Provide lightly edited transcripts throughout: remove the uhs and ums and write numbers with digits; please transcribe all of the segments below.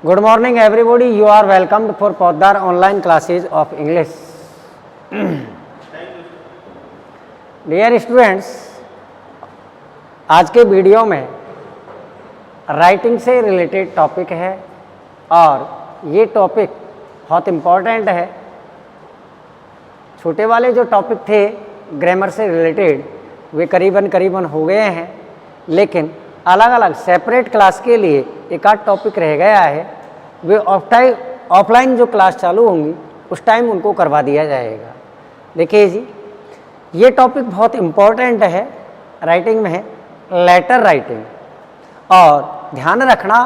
Good morning everybody, you are welcomed for Poddar online classes of English. Dear students, आज के video में writing से related topic है और ये टॉपिक बहुत इम्पॉर्टेंट है। छोटे वाले जो टॉपिक थे ग्रामर से रिलेटेड वे करीबन हो गए हैं, लेकिन अलग अलग सेपरेट क्लास के लिए एक आध टॉपिक रह गया है। वे ऑफलाइन जो क्लास चालू होंगी उस टाइम उनको करवा दिया जाएगा। देखिए जी, ये टॉपिक बहुत इम्पोर्टेंट है, राइटिंग में है लेटर राइटिंग। और ध्यान रखना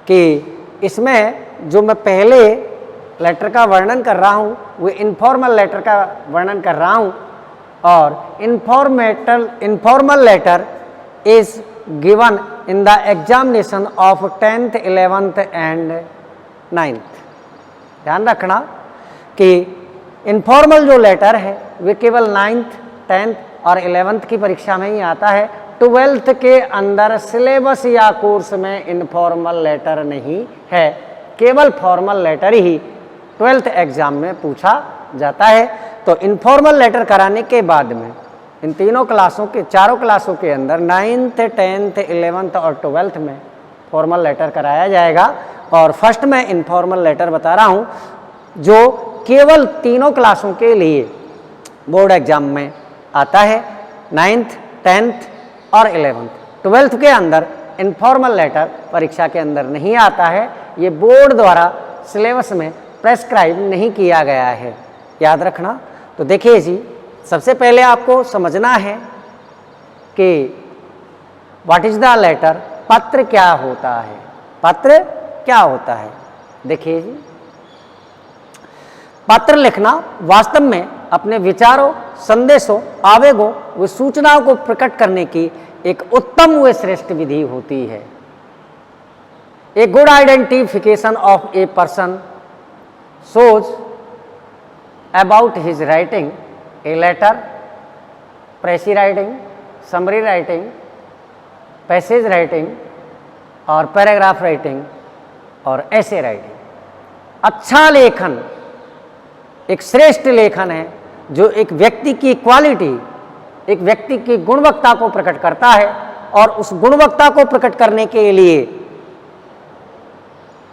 कि इसमें जो मैं पहले लेटर का वर्णन कर रहा हूँ वो इनफॉर्मल लेटर का वर्णन कर रहा हूँ, और informal letter is given in the examination of 10th, 11th and 9th। ध्यान रखना कि इनफॉर्मल जो लेटर है वे केवल 9th, 10th और 11th की परीक्षा में ही आता है। 12th के अंदर सिलेबस या कोर्स में इनफॉर्मल लेटर नहीं है, केवल फॉर्मल लेटर ही 12th एग्जाम में पूछा जाता है। तो इनफॉर्मल लेटर कराने के बाद में इन चारों क्लासों के अंदर 9th, 10th, 11th और 12th में फॉर्मल लेटर कराया जाएगा। और फर्स्ट में इनफॉर्मल लेटर बता रहा हूँ जो केवल तीनों क्लासों के लिए बोर्ड एग्जाम में आता है, 9th, 10th और 11th। 12th के अंदर इनफॉर्मल लेटर परीक्षा के अंदर नहीं आता है, ये बोर्ड द्वारा सिलेबस में प्रेस्क्राइब नहीं किया गया है, याद रखना। तो देखिए जी, सबसे पहले आपको समझना है कि व्हाट इज द लेटर, पत्र क्या होता है। पत्र क्या होता है, देखिए जी, पत्र लिखना वास्तव में अपने विचारों, संदेशों, आवेगों व सूचनाओं को प्रकट करने की एक उत्तम व श्रेष्ठ विधि होती है। A good identification of a person shows about his writing, a letter, precis writing, summary writing, passage writing और पैराग्राफ राइटिंग और ऐसे राइटिंग। अच्छा लेखन एक श्रेष्ठ लेखन है जो एक व्यक्ति की क्वालिटी, एक व्यक्ति की गुणवत्ता को प्रकट करता है, और उस गुणवत्ता को प्रकट करने के लिए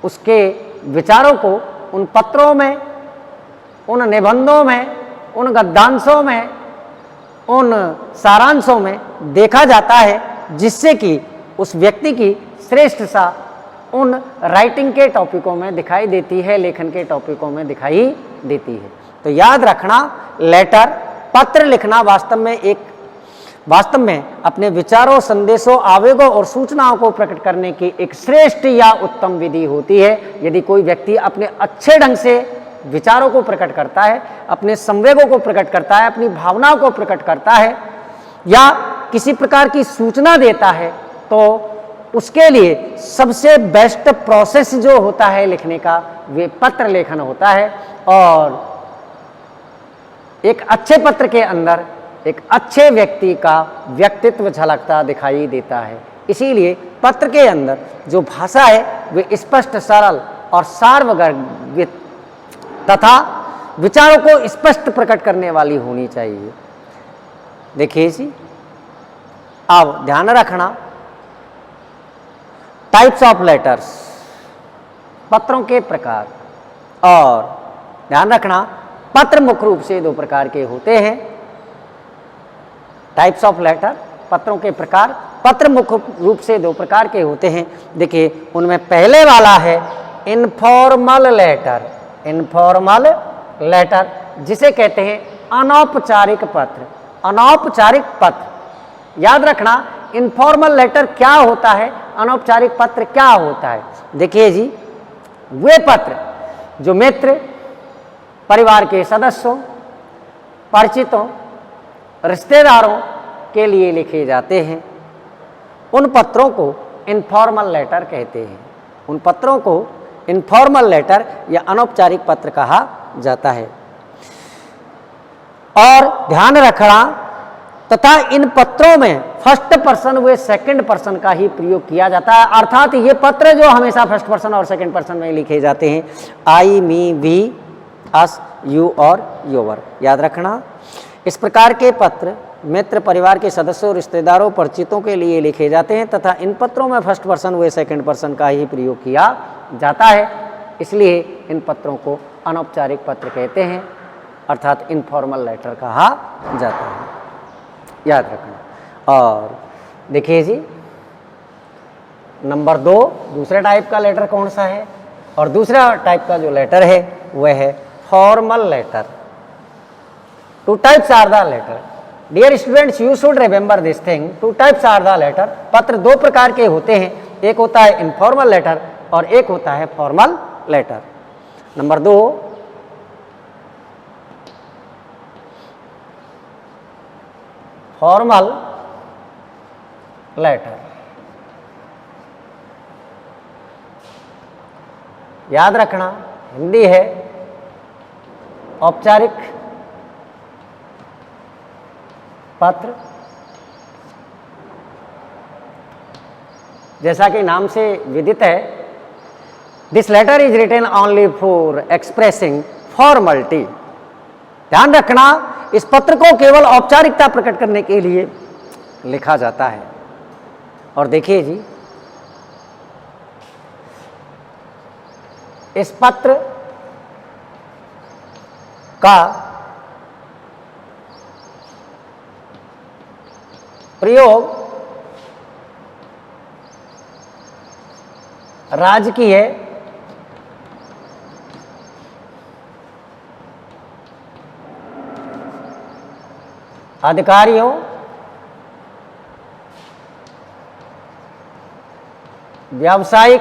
उसके विचारों को उन पत्रों में, उन निबंधों में, उन गद्यांशों में, उन सारांशों में देखा जाता है, जिससे कि उस व्यक्ति की श्रेष्ठता उन राइटिंग के टॉपिकों में दिखाई देती है, लेखन के टॉपिकों में दिखाई देती है। तो याद रखना, लेटर, पत्र लिखना वास्तव में अपने विचारों, संदेशों, आवेगों और सूचनाओं को प्रकट करने की एक श्रेष्ठ या उत्तम विधि होती है। यदि कोई व्यक्ति अपने अच्छे ढंग से विचारों को प्रकट करता है, अपने संवेगों को प्रकट करता है, अपनी भावनाओं को प्रकट करता है या किसी प्रकार की सूचना देता है, तो उसके लिए सबसे बेस्ट प्रोसेस जो होता है लिखने का वे पत्र लेखन होता है। और एक अच्छे पत्र के अंदर एक अच्छे व्यक्ति का व्यक्तित्व झलकता दिखाई देता है। इसीलिए पत्र के अंदर जो भाषा है वे स्पष्ट, सरल और सार्वगर्भित तथा विचारों को स्पष्ट प्रकट करने वाली होनी चाहिए। देखिए जी, अब ध्यान रखना, टाइप्स ऑफ लेटर्स, पत्रों के प्रकार। और ध्यान रखना, पत्र मुख्य रूप से दो प्रकार के होते हैं। टाइप्स ऑफ लेटर, पत्रों के प्रकार। पत्र मुख्य रूप से दो प्रकार के होते हैं। देखिए, उनमें पहले वाला है इनफॉर्मल लेटर। इनफॉर्मल लेटर जिसे कहते हैं अनौपचारिक पत्र। अनौपचारिक पत्र, याद रखना, इनफॉर्मल लेटर क्या होता है, अनौपचारिक पत्र क्या होता है। देखिए जी, वे पत्र जो मित्र, परिवार के सदस्यों, परिचितों, रिश्तेदारों के लिए लिखे जाते हैं, उन पत्रों को इनफॉर्मल लेटर कहते हैं। उन पत्रों को इनफॉर्मल लेटर या अनौपचारिक पत्र कहा जाता है। और ध्यान रखना, तथा इन पत्रों में फर्स्ट पर्सन व सेकंड पर्सन का ही प्रयोग किया जाता है, अर्थात ये पत्र जो हमेशा फर्स्ट पर्सन और सेकंड पर्सन में लिखे जाते हैं, आई, मी, वी, अस, यू और योवर, याद रखना। इस प्रकार के पत्र मित्र, परिवार के सदस्यों, रिश्तेदारों, परिचितों के लिए लिखे जाते हैं तथा इन पत्रों में फर्स्ट पर्सन व सेकंड पर्सन का ही प्रयोग किया जाता है, इसलिए इन पत्रों को अनौपचारिक पत्र कहते हैं, अर्थात इनफॉर्मल लेटर कहा जाता है, याद रखना। और देखिए जी, नंबर 2 दूसरे टाइप का लेटर कौन सा है, और दूसरा टाइप का जो लेटर है वह है formal letter. 2 types are the letter, dear students you should remember this thing, 2 types are the letter. पत्र 2 प्रकार के होते हैं, एक होता है इनफॉर्मल लेटर और एक होता है formal letter. Number 2, formal letter. याद रखना, हिंदी है औपचारिक पत्र, जैसा कि नाम से विदित है, this letter is written only for expressing formality. ध्यान रखना, इस पत्र को केवल औपचारिकता प्रकट करने के लिए लिखा जाता है। और देखिए जी, इस पत्र का प्रयोग राजकीय, अधिकारियों, व्यावसायिक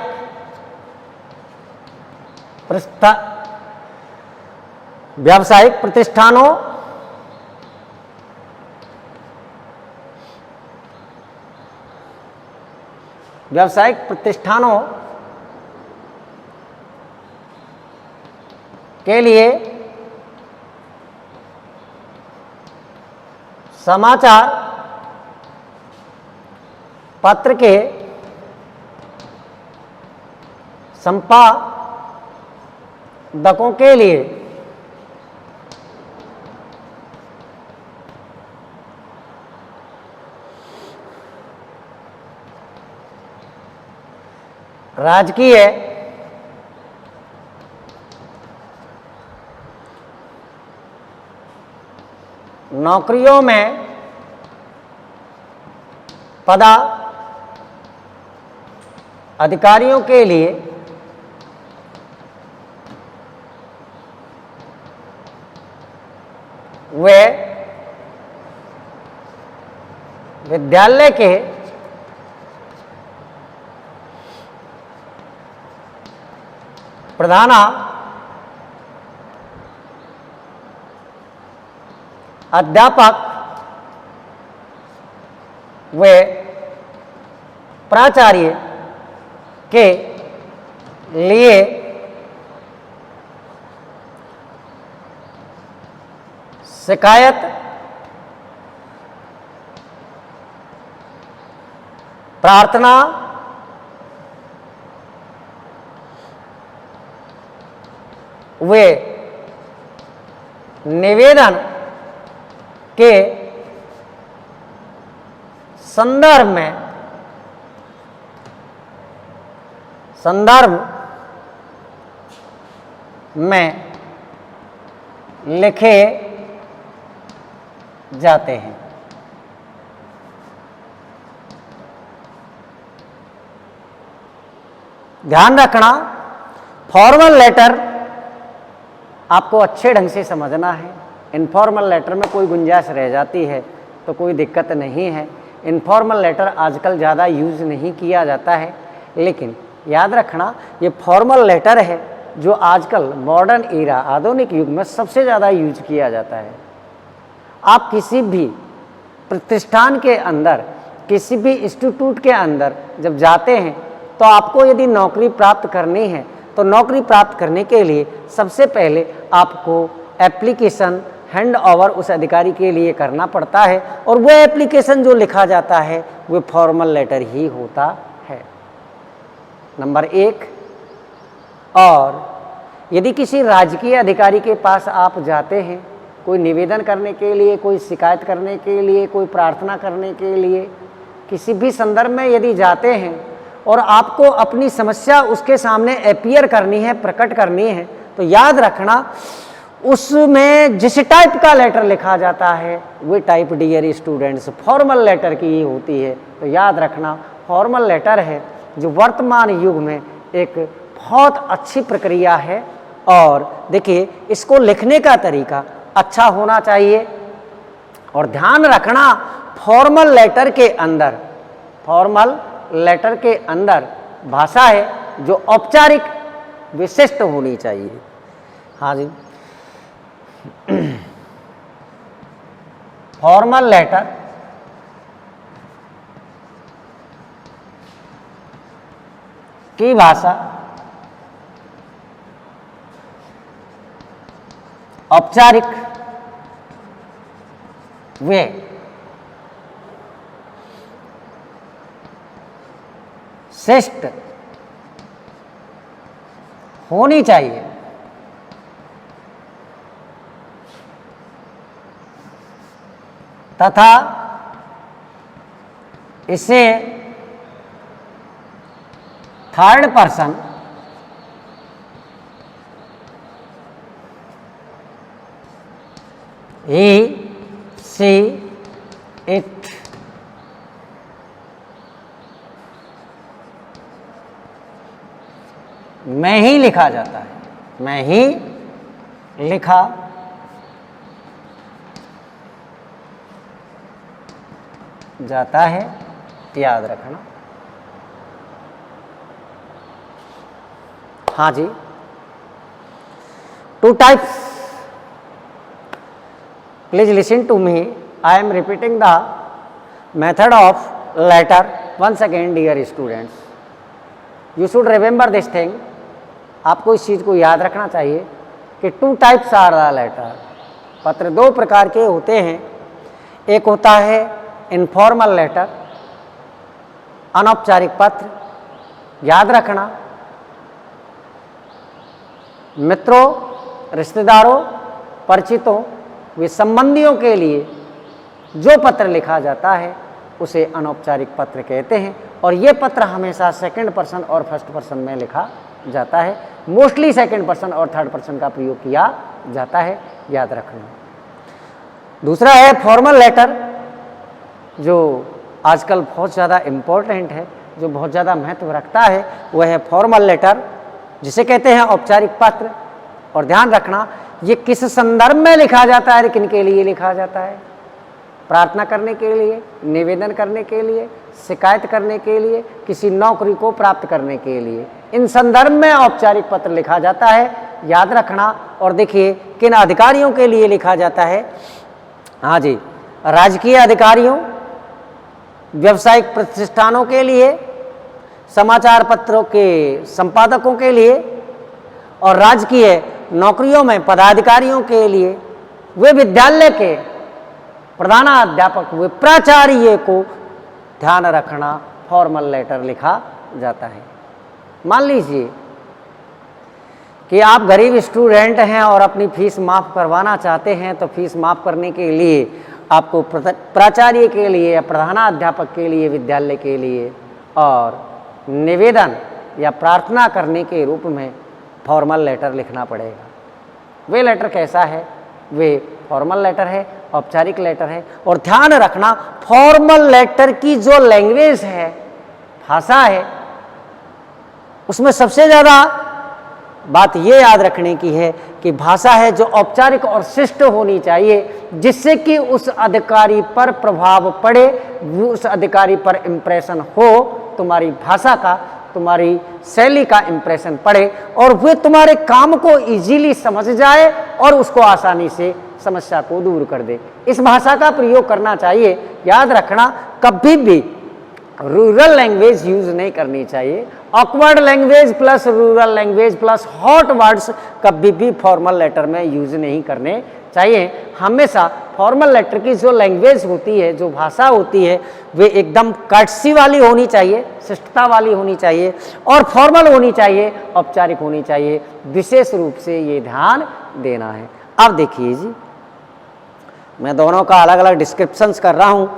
प्रतिष्ठानों, के लिए समाचार पत्र के संपादकों के लिए राजकीय नौकरियों में पदाधिकारियों के लिए वे विद्यालय के अध्यापक व प्राचार्य के लिए शिकायत प्रार्थना वे निवेदन के संदर्भ में लिखे जाते हैं। ध्यान रखना, फॉर्मल लेटर आपको अच्छे ढंग से समझना है। इनफॉर्मल लेटर में कोई गुंजाइश रह जाती है तो कोई दिक्कत नहीं है। इनफॉर्मल लेटर आजकल ज़्यादा यूज़ नहीं किया जाता है, लेकिन याद रखना ये फॉर्मल लेटर है जो आजकल मॉडर्न एरा, आधुनिक युग में सबसे ज़्यादा यूज किया जाता है। आप किसी भी प्रतिष्ठान के अंदर, किसी भी इंस्टीट्यूट के अंदर जब जाते हैं तो आपको यदि नौकरी प्राप्त करनी है तो नौकरी प्राप्त करने के लिए सबसे पहले आपको एप्लीकेशन हैंड ओवर उस अधिकारी के लिए करना पड़ता है और वो एप्लीकेशन जो लिखा जाता है वो फॉर्मल लेटर ही होता है। नंबर 1। और यदि किसी राजकीय अधिकारी के पास आप जाते हैं कोई निवेदन करने के लिए, कोई शिकायत करने के लिए, कोई प्रार्थना करने के लिए, किसी भी संदर्भ में यदि जाते हैं और आपको अपनी समस्या उसके सामने अपीयर करनी है, प्रकट करनी है, तो याद रखना उसमें जिस टाइप का लेटर लिखा जाता है वो type dear students formal letter की ही होती है। तो याद रखना फॉर्मल लेटर है जो वर्तमान युग में एक बहुत अच्छी प्रक्रिया है। और देखिए इसको लिखने का तरीका अच्छा होना चाहिए और ध्यान रखना फॉर्मल लेटर के अंदर भाषा है जो औपचारिक विशिष्ट होनी चाहिए। हाँ जी, फॉर्मल लेटर की भाषा औपचारिक वे शिष्ट होनी चाहिए। तथा इसे third person he she it में ही लिखा जाता है, में ही लिखा जाता है, याद रखना। हाँ जी, 2 types. Please listen to me. I am repeating the method of letter once again, dear students. You should remember this thing. आपको इस चीज़ को याद रखना चाहिए कि 2 types are the letter. पत्र 2 प्रकार के होते हैं। एक होता है इनफॉर्मल लेटर, अनौपचारिक पत्र। याद रखना मित्रों, रिश्तेदारों, परिचितों, वे संबंधियों के लिए जो पत्र लिखा जाता है उसे अनौपचारिक पत्र कहते हैं। और ये पत्र हमेशा सेकंड पर्सन और फर्स्ट पर्सन में लिखा जाता है। मोस्टली सेकंड पर्सन और थर्ड पर्सन का प्रयोग किया जाता है, याद रखना। दूसरा है फॉर्मल लेटर, जो आजकल बहुत ज़्यादा इम्पोर्टेंट है, जो बहुत ज़्यादा महत्व रखता है, वह है फॉर्मल लेटर, जिसे कहते हैं औपचारिक पत्र। और ध्यान रखना ये किस संदर्भ में लिखा जाता है, किन के लिए लिखा जाता है? प्रार्थना करने के लिए, निवेदन करने के लिए, शिकायत करने के लिए, किसी नौकरी को प्राप्त करने के लिए, इन संदर्भ में औपचारिक पत्र लिखा जाता है, याद रखना। और देखिए किन अधिकारियों के लिए लिखा जाता है। हाँ जी, राजकीय अधिकारियों, व्यावसायिक प्रतिष्ठानों के लिए, समाचार पत्रों के संपादकों के लिए और राजकीय नौकरियों में पदाधिकारियों के लिए, वे विद्यालय के प्रधानाध्यापक, वे प्राचार्य को ध्यान रखना फॉर्मल लेटर लिखा जाता है। मान लीजिए कि आप गरीब स्टूडेंट हैं और अपनी फीस माफ़ करवाना चाहते हैं, तो फीस माफ़ करने के लिए आपको प्राचार्य के लिए या प्रधानाध्यापक के लिए, विद्यालय के लिए और निवेदन या प्रार्थना करने के रूप में फॉर्मल लेटर लिखना पड़ेगा। वे लेटर कैसा है? वे फॉर्मल लेटर है, औपचारिक लेटर है। और ध्यान रखना फॉर्मल लेटर की जो लैंग्वेज है, भाषा है, उसमें सबसे ज़्यादा बात ये याद रखने की है कि भाषा है जो औपचारिक और शिष्ट होनी चाहिए, जिससे कि उस अधिकारी पर प्रभाव पड़े, उस अधिकारी पर इम्प्रेशन हो, तुम्हारी भाषा का, तुम्हारी शैली का इम्प्रेशन पड़े और वे तुम्हारे काम को इजीली समझ जाए और उसको आसानी से समस्या को दूर कर दे। इस भाषा का प्रयोग करना चाहिए। याद रखना कभी भी रूरल लैंग्वेज यूज नहीं करनी चाहिए। Awkward language plus rural language plus hot words कभी भी फॉर्मल लेटर में यूज नहीं करने चाहिए। हमेशा फॉर्मल लेटर की जो लैंग्वेज होती है, जो भाषा होती है, वे एकदम कर्टसी वाली होनी चाहिए, शिष्टता वाली होनी चाहिए और फॉर्मल होनी चाहिए, औपचारिक होनी चाहिए। विशेष रूप से ये ध्यान देना है। अब देखिए जी, मैं दोनों का अलग अलग डिस्क्रिप्शंस कर रहा हूँ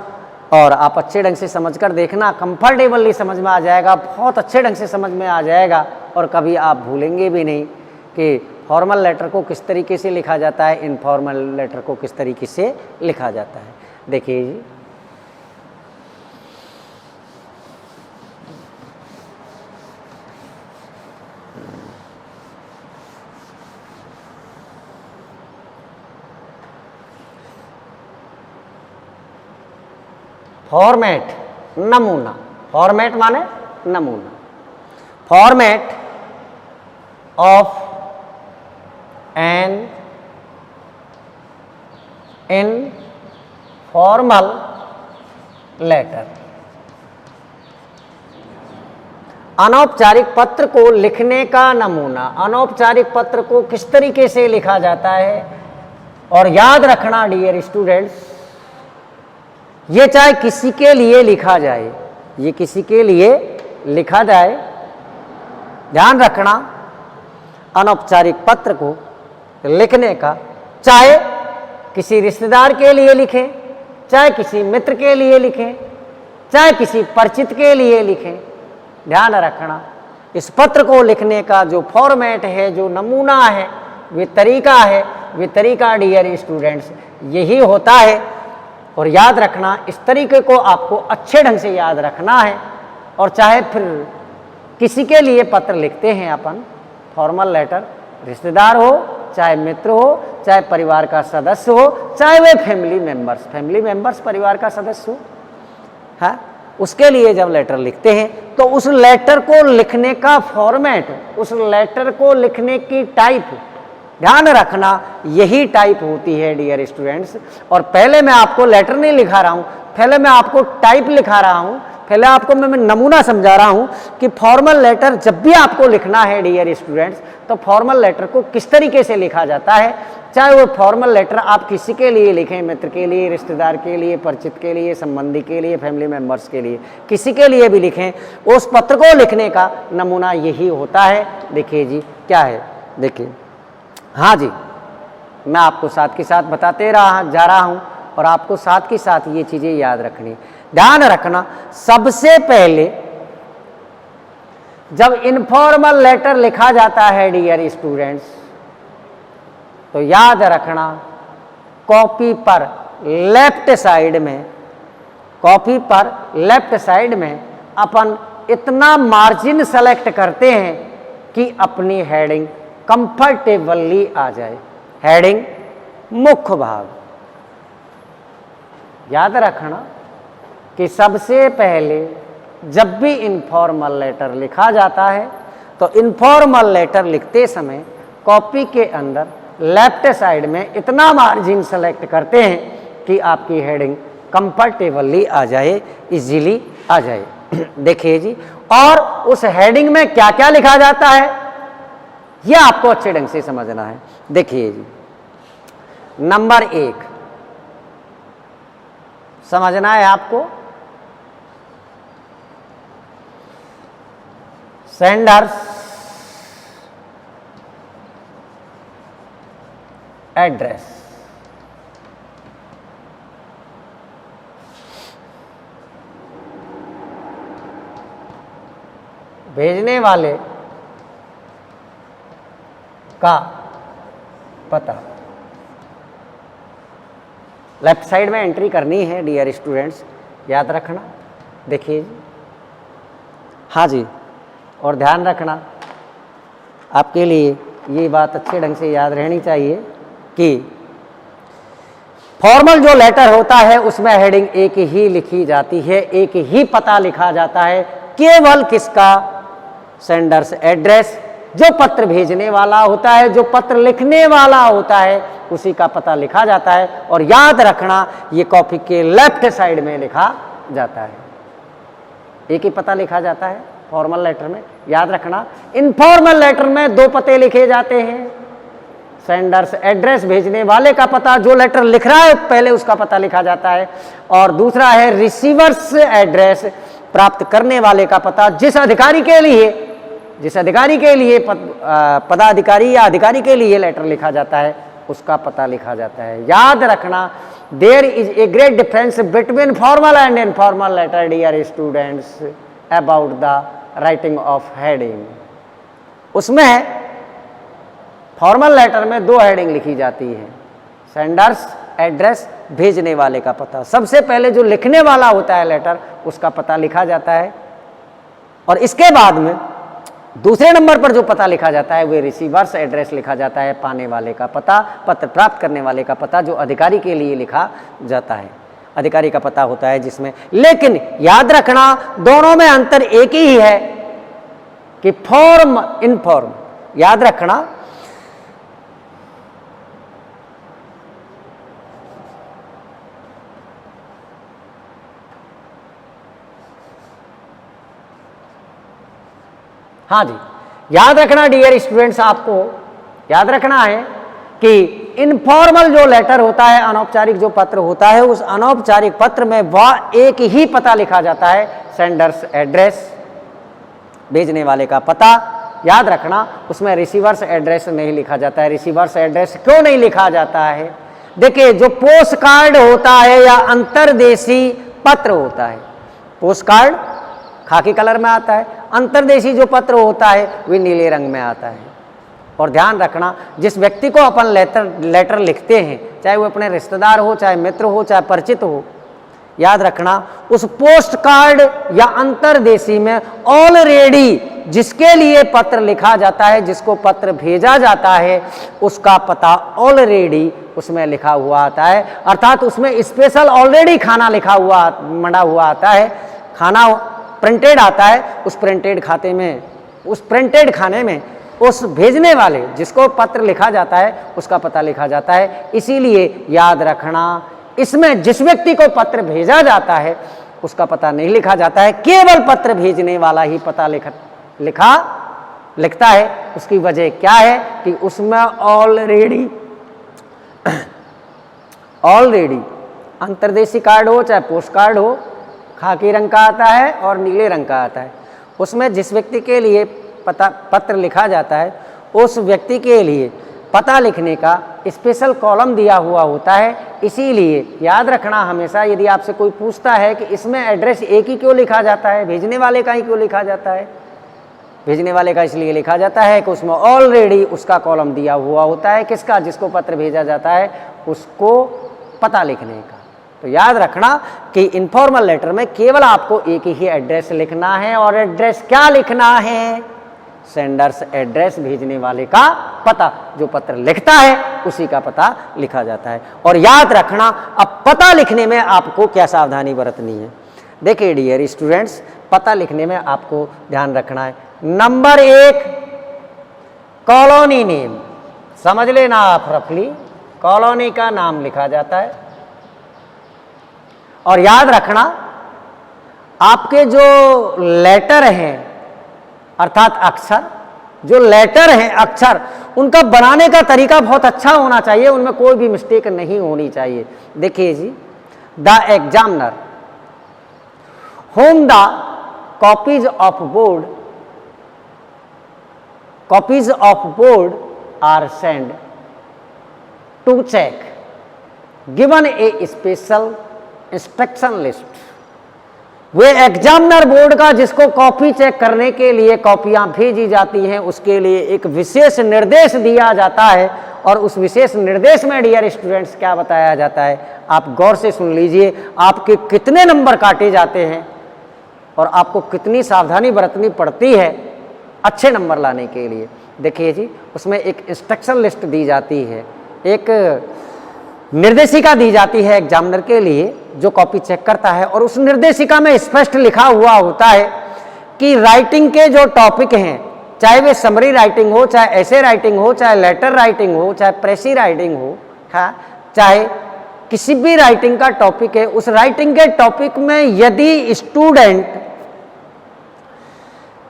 और आप अच्छे ढंग से समझकर देखना, कंफर्टेबली समझ में आ जाएगा, बहुत अच्छे ढंग से समझ में आ जाएगा और कभी आप भूलेंगे भी नहीं कि फॉर्मल लेटर को किस तरीके से लिखा जाता है, इनफॉर्मल लेटर को किस तरीके से लिखा जाता है। देखिए जी, फॉर्मेट, नमूना। फॉर्मेट माने नमूना। Format of an informal letter. अनौपचारिक पत्र को लिखने का नमूना। अनौपचारिक पत्र को किस तरीके से लिखा जाता है, और याद रखना डियर स्टूडेंट्स, ये चाहे किसी के लिए लिखा जाए, ये किसी के लिए लिखा जाए, ध्यान रखना अनौपचारिक पत्र को लिखने का, चाहे किसी रिश्तेदार के लिए लिखें, चाहे किसी मित्र के लिए लिखें, चाहे किसी परिचित के लिए लिखें, ध्यान रखना इस पत्र को लिखने का जो फॉर्मेट है, जो नमूना है, वे तरीका है, वे तरीका डियर स्टूडेंट्स यही होता है। और याद रखना, इस तरीके को आपको अच्छे ढंग से याद रखना है। और चाहे फिर किसी के लिए पत्र लिखते हैं अपन, फॉर्मल लेटर, रिश्तेदार हो, चाहे मित्र हो, चाहे परिवार का सदस्य हो, चाहे वे फैमिली मेंबर्स परिवार का सदस्य हो, हाँ, उसके लिए जब लेटर लिखते हैं तो उस लेटर को लिखने का फॉर्मेट, उस लेटर को लिखने की टाइप, ध्यान रखना यही टाइप होती है डियर स्टूडेंट्स। और पहले मैं आपको लेटर नहीं लिखा रहा हूँ, पहले मैं आपको टाइप लिखा रहा हूँ, पहले आपको मैं नमूना समझा रहा हूँ कि फॉर्मल लेटर जब भी आपको लिखना है डियर स्टूडेंट्स, तो फॉर्मल लेटर को किस तरीके से लिखा जाता है। चाहे वो फॉर्मल लेटर आप किसी के लिए लिखें, मित्र के लिए, रिश्तेदार के लिए, परिचित के लिए, संबंधी के लिए, फैमिली मेंबर्स के लिए, किसी के लिए भी लिखें, उस पत्र को लिखने का नमूना यही होता है। देखिए जी क्या है, देखिए, हाँ जी, मैं आपको साथ के साथ बताते जा रहा हूँ और आपको साथ के साथ ये चीज़ें याद रखनी। ध्यान रखना, सबसे पहले जब इनफॉर्मल लेटर लिखा जाता है डियर स्टूडेंट्स, तो याद रखना कॉपी पर लेफ्ट साइड में, कॉपी पर लेफ्ट साइड में अपन इतना मार्जिन सेलेक्ट करते हैं कि अपनी हेडिंग कंफर्टेबली आ जाए। हेडिंग मुख्य भाग। याद रखना कि सबसे पहले जब भी इनफॉर्मल लेटर लिखा जाता है तो इनफॉर्मल लेटर लिखते समय कॉपी के अंदर लेफ्ट साइड में इतना मार्जिन सेलेक्ट करते हैं कि आपकी हेडिंग कंफर्टेबली आ जाए, इजीली आ जाए। देखिए जी, और उस हेडिंग में क्या क्या लिखा जाता है यह आपको अच्छे ढंग से समझना है। देखिए जी, नंबर 1 समझना है आपको, सेंडर्स एड्रेस। भेजने वाले का पता लेफ्ट साइड में एंट्री करनी है डियर स्टूडेंट्स, याद रखना। देखिए, हाँ जी, और ध्यान रखना आपके लिए ये बात अच्छे ढंग से याद रहनी चाहिए कि फॉर्मल जो लेटर होता है उसमें हेडिंग एक ही लिखी जाती है, एक ही पता लिखा जाता है, केवल किसका, सेंडर्स एड्रेस। जो पत्र भेजने वाला होता है, जो पत्र लिखने वाला होता है, उसी का पता लिखा जाता है। और याद रखना ये कॉपी के लेफ्ट साइड में लिखा जाता है। एक ही पता लिखा जाता है फॉर्मल लेटर में, याद रखना। इनफॉर्मल लेटर में दो पते लिखे जाते हैं, सेंडर्स एड्रेस, भेजने वाले का पता, जो लेटर लिख रहा है पहले उसका पता लिखा जाता है, और दूसरा है रिसीवर्स एड्रेस, प्राप्त करने वाले का पता, जिस अधिकारी के लिए पदाधिकारी या अधिकारी के लिए लेटर लिखा जाता है उसका पता लिखा जाता है। याद रखना, there is a great difference between formal and informal letter dear students about the writing of heading. उसमें फॉर्मल लेटर में दो हेडिंग लिखी जाती है, सेंडर्स एड्रेस, भेजने वाले का पता। सबसे पहले जो लिखने वाला होता है लेटर उसका पता लिखा जाता है, और इसके बाद में दूसरे नंबर पर जो पता लिखा जाता है वह रिसीवर्स एड्रेस लिखा जाता है, पाने वाले का पता, पत्र प्राप्त करने वाले का पता, जो अधिकारी के लिए लिखा जाता है, अधिकारी का पता होता है जिसमें। लेकिन याद रखना दोनों में अंतर एक ही है कि फॉर्म इनफॉर्म, याद रखना हाँ जी, याद रखना डियर स्टूडेंट्स, आपको याद रखना है कि इनफॉर्मल जो लेटर होता है, अनौपचारिक जो पत्र होता है, उस अनौपचारिक पत्र में वह एक ही पता लिखा जाता है, सेंडर्स एड्रेस, भेजने वाले का पता। याद रखना उसमें रिसीवर्स एड्रेस नहीं लिखा जाता है। रिसीवर्स एड्रेस क्यों नहीं लिखा जाता है? देखिए, जो पोस्ट कार्ड होता है या अंतर्देशी पत्र होता है, पोस्ट कार्ड खाकी कलर में आता है, अंतर्देशी जो पत्र होता है वह नीले रंग में आता है। और ध्यान रखना, जिस व्यक्ति को अपन लेटर लिखते हैं, चाहे वो अपने रिश्तेदार हो, चाहे मित्र हो, चाहे परिचित हो, याद रखना उस पोस्ट कार्ड या अंतर्देशी में ऑलरेडी जिसके लिए पत्र लिखा जाता है, जिसको पत्र भेजा जाता है, उसका पता ऑलरेडी उसमें लिखा हुआ आता है। अर्थात उसमें स्पेशल ऑलरेडी खाना लिखा हुआ मड़ा हुआ आता है, खाना प्रिंटेड आता है। उस प्रिंटेड खाते में, उस प्रिंटेड खाने में उस भेजने वाले जिसको पत्र लिखा जाता है उसका पता लिखा जाता है। इसीलिए याद रखना, इसमें जिस व्यक्ति को पत्र भेजा जाता है उसका पता नहीं लिखा जाता है, केवल पत्र भेजने वाला ही पता लिखता है। उसकी वजह क्या है कि उसमें ऑलरेडी अंतर्देशी कार्ड हो चाहे पोस्ट कार्ड हो, खाकी रंग का आता है और नीले रंग का आता है। उसमें जिस व्यक्ति के लिए पत्र लिखा जाता है उस व्यक्ति के लिए पता लिखने का स्पेशल कॉलम दिया हुआ होता है। इसीलिए याद रखना हमेशा, यदि आपसे कोई पूछता है कि इसमें एड्रेस एक ही क्यों लिखा जाता है, भेजने वाले का ही क्यों लिखा जाता है, भेजने वाले का इसलिए लिखा जाता है कि उसमें ऑलरेडी उसका कॉलम दिया हुआ होता है, किसका, जिसको पत्र भेजा जाता है उसको पता लिखने का। तो याद रखना कि इनफॉर्मल लेटर में केवल आपको एक ही एड्रेस लिखना है, और एड्रेस क्या लिखना है, सेंडर्स एड्रेस, भेजने वाले का पता, जो पत्र लिखता है उसी का पता लिखा जाता है। और याद रखना, अब पता लिखने में आपको क्या सावधानी बरतनी है। देखिए डियर स्टूडेंट्स, पता लिखने में आपको ध्यान रखना है, नंबर 1 कॉलोनी नेम, समझ लेना आप रफली, कॉलोनी का नाम लिखा जाता है। और याद रखना आपके जो लेटर हैं अर्थात अक्षर, जो लेटर हैं अक्षर, उनका बनाने का तरीका बहुत अच्छा होना चाहिए, उनमें कोई भी मिस्टेक नहीं होनी चाहिए। देखिए जी, the examiner whom the copies of board are send to check given a special instruction list. वे एग्जामिनर बोर्ड का जिसको कॉपी चेक करने के लिए कॉपियां भेजी जाती हैं उसके लिए एक विशेष निर्देश दिया जाता है। और उस विशेष निर्देश में डियर स्टूडेंट्स क्या बताया जाता है, आप गौर से सुन लीजिए, आपके कितने नंबर काटे जाते हैं और आपको कितनी सावधानी बरतनी पड़ती है अच्छे नंबर लाने के लिए। देखिए जी, उसमें एक इंस्ट्रक्शन लिस्ट दी जाती है, एक निर्देशिका दी जाती है एग्जामिनर के लिए जो कॉपी चेक करता है, और उस निर्देशिका में स्पष्ट लिखा हुआ होता है कि राइटिंग के जो टॉपिक हैं, चाहे वे समरी राइटिंग हो, चाहे ऐसे राइटिंग हो, चाहे लेटर राइटिंग हो, चाहे प्रेसी राइटिंग हो, चाहे किसी भी राइटिंग का टॉपिक है, उस राइटिंग के टॉपिक में यदि स्टूडेंट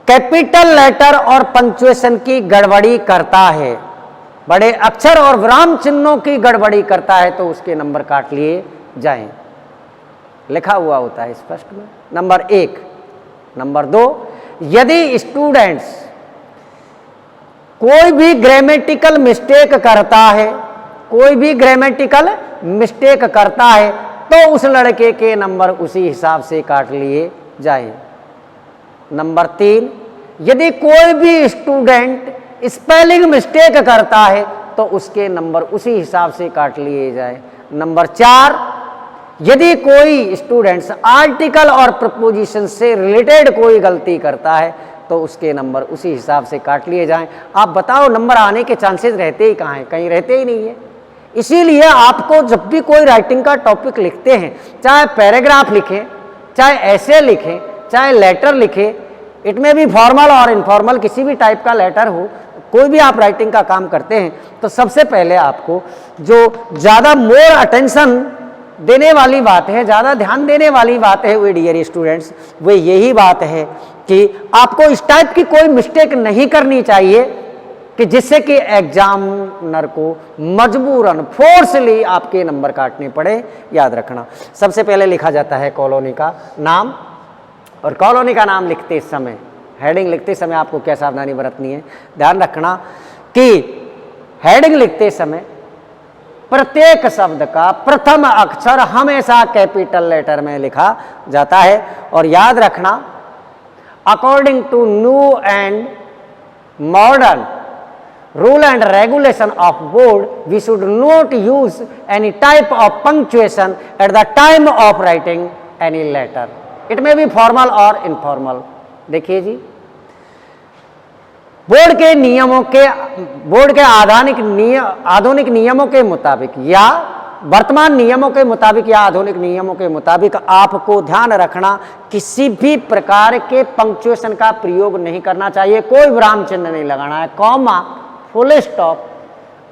कैपिटल लेटर और पंक्चुएशन की गड़बड़ी करता है, बड़े अक्षर और विराम चिन्हों की गड़बड़ी करता है, तो उसके नंबर काट लिए जाएं। लिखा हुआ होता है स्पष्ट में, नंबर 1। नंबर 2, यदि स्टूडेंट्स कोई भी ग्रामेटिकल मिस्टेक करता है, कोई भी ग्रामेटिकल मिस्टेक करता है, तो उस लड़के के नंबर उसी हिसाब से काट लिए जाएं। नंबर 3, यदि कोई भी स्टूडेंट स्पेलिंग मिस्टेक करता है, तो उसके नंबर उसी हिसाब से काट लिए जाए। नंबर 4, यदि कोई स्टूडेंट्स आर्टिकल और प्रपोजिशन से रिलेटेड कोई गलती करता है, तो उसके नंबर उसी हिसाब से काट लिए जाएं। आप बताओ, नंबर आने के चांसेस रहते ही कहाँ हैं? कहीं रहते ही नहीं है। इसीलिए आपको जब भी कोई राइटिंग का टॉपिक लिखते हैं, चाहे पैराग्राफ लिखें, चाहे ऐसे लिखें, चाहे लेटर लिखें, इट में भी फॉर्मल और इनफॉर्मल किसी भी टाइप का लेटर हो, कोई भी आप राइटिंग का काम करते हैं, तो सबसे पहले आपको जो ज़्यादा मोर अटेंशन देने वाली बात है, ज़्यादा ध्यान देने वाली बात है, वो डियर स्टूडेंट्स, वो यही बात है कि आपको इस टाइप की कोई मिस्टेक नहीं करनी चाहिए कि जिससे कि एग्जामिनर को मजबूरन फोर्सली आपके नंबर काटने पड़े। याद रखना, सबसे पहले लिखा जाता है कॉलोनी का नाम, और कॉलोनी का नाम लिखते समय, हेडिंग लिखते समय आपको क्या सावधानी बरतनी है? ध्यान रखना कि हेडिंग लिखते समय प्रत्येक शब्द का प्रथम अक्षर हमेशा कैपिटल लेटर में लिखा जाता है। और याद रखना, according to new and modern rule and regulation of board, we should not use any type of punctuation at the time of writing any letter. It may be formal or informal. देखिए जी, board के नियमों के, board के आधुनिक नियमों के मुताबिक या वर्तमान नियमों के मुताबिक या आधुनिक नियमों के मुताबिक आपको ध्यान रखना, किसी भी प्रकार के पंक्चुएशन का प्रयोग नहीं करना चाहिए। कोई विराम चिन्ह नहीं लगाना है, comma, full stop,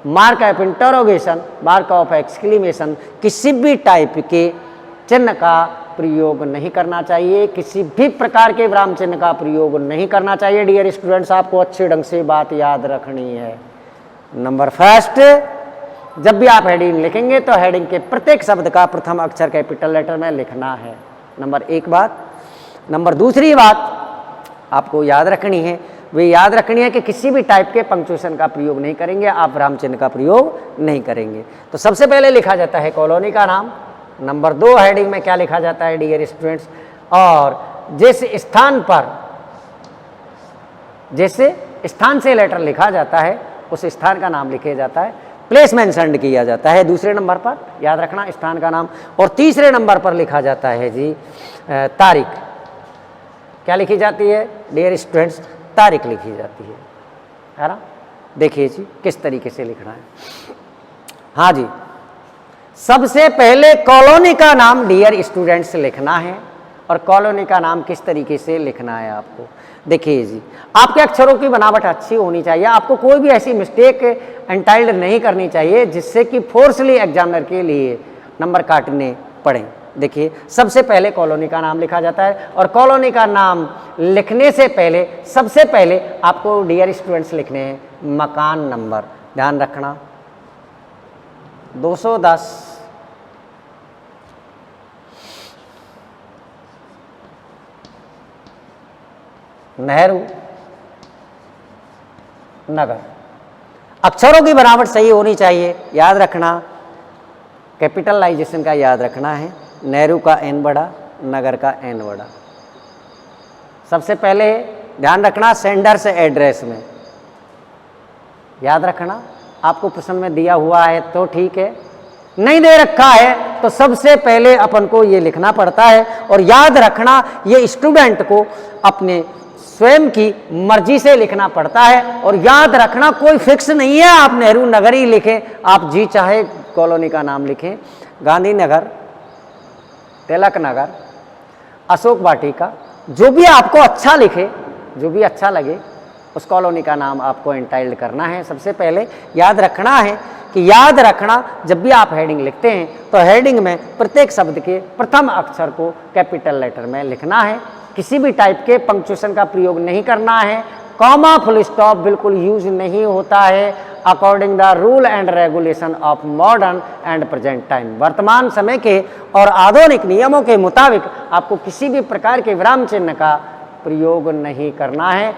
mark of interrogation, mark of exclamation, किसी भी टाइप के चिन्ह का प्रयोग नहीं करना चाहिए। किसी भी प्रकार के विराम चिन्ह का प्रयोग नहीं करना चाहिए। डियर स्टूडेंट्स, आपको अच्छे ढंग से बात याद रखनी है। नंबर फर्स्ट, जब भी आप हेडिंग लिखेंगे तो हेडिंग के प्रत्येक शब्द का प्रथम अक्षर कैपिटल लेटर में लिखना है। नंबर एक बात। नंबर दूसरी बात आपको याद रखनी है, वे याद रखनी है कि किसी भी टाइप के पंक्चुएशन का प्रयोग नहीं करेंगे, आप विराम चिन्ह का प्रयोग नहीं करेंगे। तो सबसे पहले लिखा जाता है कॉलोनी का नाम। नंबर 2, हेडिंग में क्या लिखा जाता है डियर स्टूडेंट्स, और जिस स्थान से लेटर लिखा जाता है उस स्थान का नाम लिखा जाता है, प्लेस मेंशन किया जाता है दूसरे नंबर पर, याद रखना स्थान का नाम। और तीसरे नंबर पर लिखा जाता है जी तारीख। क्या लिखी जाती है डियर स्टूडेंट्स? तारीख लिखी जाती है ना। देखिए जी किस तरीके से लिखना है। हाँ जी, सबसे पहले कॉलोनी का नाम डियर स्टूडेंट्स लिखना है। और कॉलोनी का नाम किस तरीके से लिखना है आपको? देखिए जी, आपके अक्षरों की बनावट अच्छी होनी चाहिए। आपको कोई भी ऐसी मिस्टेक एंटाइल्ड नहीं करनी चाहिए जिससे कि फोर्सली एग्जामिनर के लिए नंबर काटने पड़े। देखिए, सबसे पहले कॉलोनी का नाम लिखा जाता है, और कॉलोनी का नाम लिखने से पहले सबसे पहले आपको डियर स्टूडेंट्स लिखने हैं मकान नंबर। ध्यान रखना, 210 नेहरू नगर। अक्षरों की बनावट सही होनी चाहिए। याद रखना, कैपिटलाइजेशन का याद रखना है, नेहरू का एन बड़ा, नगर का एन बड़ा। सबसे पहले ध्यान रखना सेंडर्स एड्रेस में, याद रखना। आपको प्रश्न में दिया हुआ है तो ठीक है, नहीं दे रखा है तो सबसे पहले अपन को ये लिखना पड़ता है। और याद रखना, ये स्टूडेंट को अपने स्वयं की मर्जी से लिखना पड़ता है। और याद रखना, कोई फिक्स नहीं है आप नेहरू नगर ही लिखें, आप जी चाहे कॉलोनी का नाम लिखें, गांधी नगर, तिलक नगर, अशोक वाटिका, जो भी आपको अच्छा लिखे, जो भी अच्छा लगे उस कॉलोनी का नाम आपको एंटाइल्ड करना है। सबसे पहले याद रखना है कि याद रखना, जब भी आप हेडिंग लिखते हैं तो हेडिंग में प्रत्येक शब्द के प्रथम अक्षर को कैपिटल लेटर में लिखना है। किसी भी टाइप के पंक्चुएशन का प्रयोग नहीं करना है। कॉमा फुल स्टॉप बिल्कुल यूज नहीं होता है according the rule and regulation of modern and present time. वर्तमान समय के और आधुनिक नियमों के मुताबिक आपको किसी भी प्रकार के विराम चिन्ह का प्रयोग नहीं करना है।